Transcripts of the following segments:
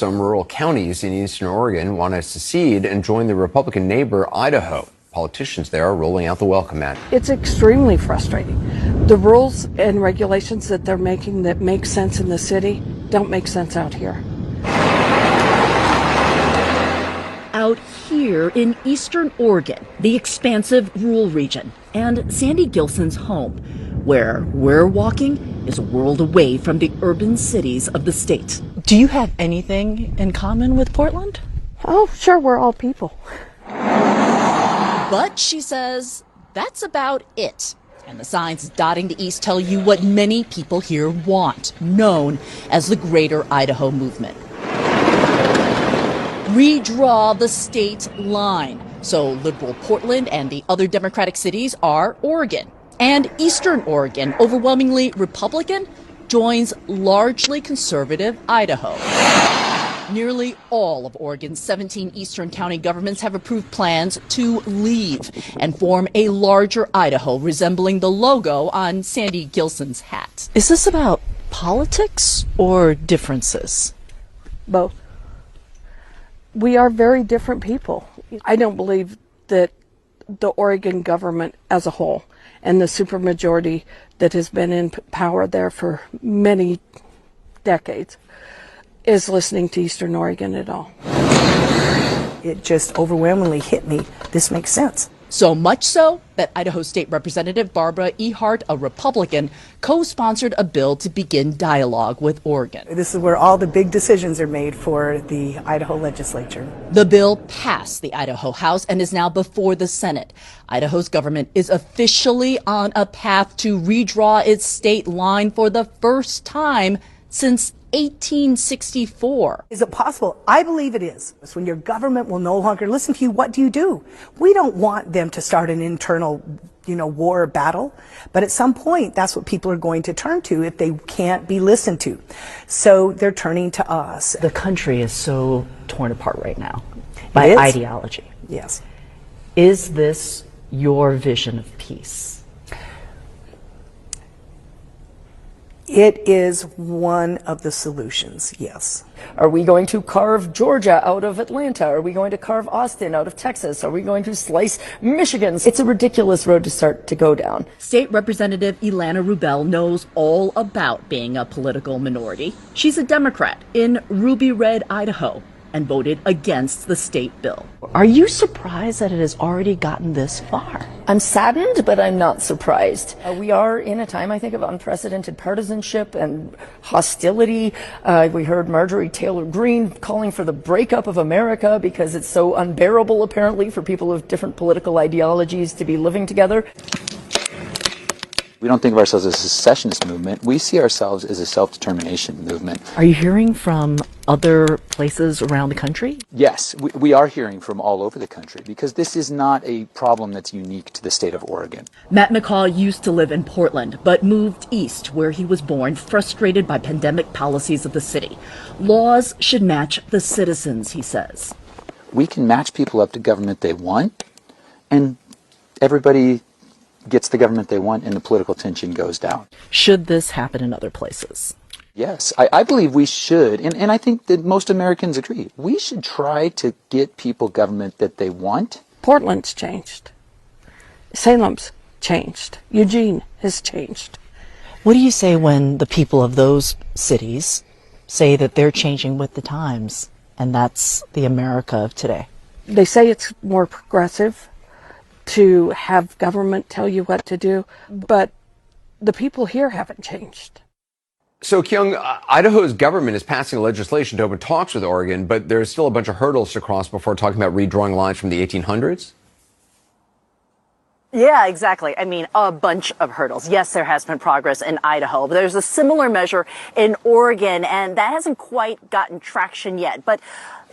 Some rural counties in eastern Oregon want to secede and join their Republican neighbor, Idaho. Politicians there are rolling out the welcome mat. It's extremely frustrating. The rules and regulations that they're making that make sense in the city don't make sense out here. Out here in eastern Oregon, the expansive rural region, and Sandy Gilson's home, where we're walking is a world away from the urban cities of the state. Do you have anything in common with Portland? Oh, sure, we're all people. But she says that's about it. And the signs dotting the east tell you what many people here want, known as the Greater Idaho Movement. Redraw the state line. So liberal Portland and the other Democratic cities are Oregon. And eastern Oregon, overwhelmingly Republican, joins largely conservative Idaho. Nearly all of Oregon's 17 eastern county governments have approved plans to leave and form a larger Idaho resembling the logo on Sandy Gilson's hat. Is this about politics or differences? Both. We are very different people. I don't believe that the Oregon government as a whole and the supermajority that has been in power there for many decades is listening to Eastern Oregon at all. It just overwhelmingly hit me. This makes sense. So much so that Idaho State Representative Barbara Ehart, a Republican, co-sponsored a bill to begin dialogue with Oregon. This is where all the big decisions are made for the Idaho legislature. The bill passed the Idaho House and is now before the Senate. Idaho's government is officially on a path to redraw its state line for the first time since 1864. Is it possible? I believe it is. When your government will no longer listen to you, what do? We don't want them to start an internal, war or battle. But at some point, that's what people are going to turn to if they can't be listened to. So they're turning to us. The country is so torn apart right now by ideology. Yes. Is this your vision of peace? It is one of the solutions, yes. Are we going to carve Georgia out of Atlanta? Are we going to carve Austin out of Texas? Are we going to slice Michigan? It's a ridiculous road to start to go down. State Representative Ilana Rubel knows all about being a political minority. She's a Democrat in Ruby Red, Idaho, and voted against the state bill. Are you surprised that it has already gotten this far? I'm saddened, but I'm not surprised. We are in a time, I think, of unprecedented partisanship and hostility. We heard Marjorie Taylor Greene calling for the breakup of America because it's so unbearable, apparently, for people of different political ideologies to be living together. We don't think of ourselves as a secessionist movement. We see ourselves as a self-determination movement. Are you hearing from other places around the country? Yes, we are hearing from all over the country because this is not a problem that's unique to the state of Oregon. Matt McCaw used to live in Portland, but moved east where he was born, frustrated by pandemic policies of the city. Laws should match the citizens, he says. We can match people up to government they want, and everybody gets the government they want and the political tension goes down. Should this happen in other places? Yes, I believe we should, and I think that most Americans agree. We should try to get people government that they want. Portland's changed. Salem's changed. Eugene has changed. What do you say when the people of those cities say that they're changing with the times, and that's the America of today? They say it's more progressive to have government tell you what to do, but the people here haven't changed. So, Kyung, Idaho's government is passing legislation to open talks with Oregon, but there's still a bunch of hurdles to cross before talking about redrawing lines from the 1800s? Yeah, exactly. I mean, a bunch of hurdles. Yes, there has been progress in Idaho, but there's a similar measure in Oregon, and that hasn't quite gotten traction yet. But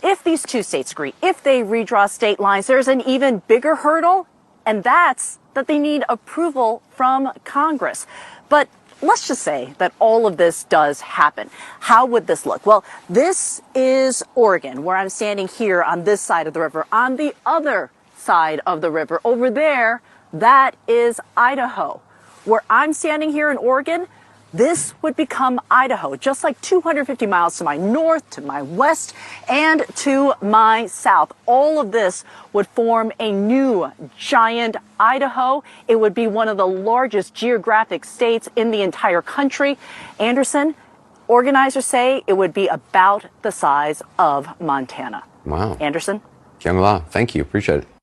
if these two states agree, if they redraw state lines, there's an even bigger hurdle, and that's that they need approval from Congress. But let's just say that all of this does happen. How would this look? Well, this is Oregon, where I'm standing here on this side of the river. On the other side of the river, over there, that is Idaho. Where I'm standing here in Oregon, this would become Idaho, just like 250 miles to my north, to my west, and to my south. All of this would form a new giant Idaho. It would be one of the largest geographic states in the entire country. Anderson, organizers say it would be about the size of Montana. Wow. Anderson? Kyung La, thank you. Appreciate it.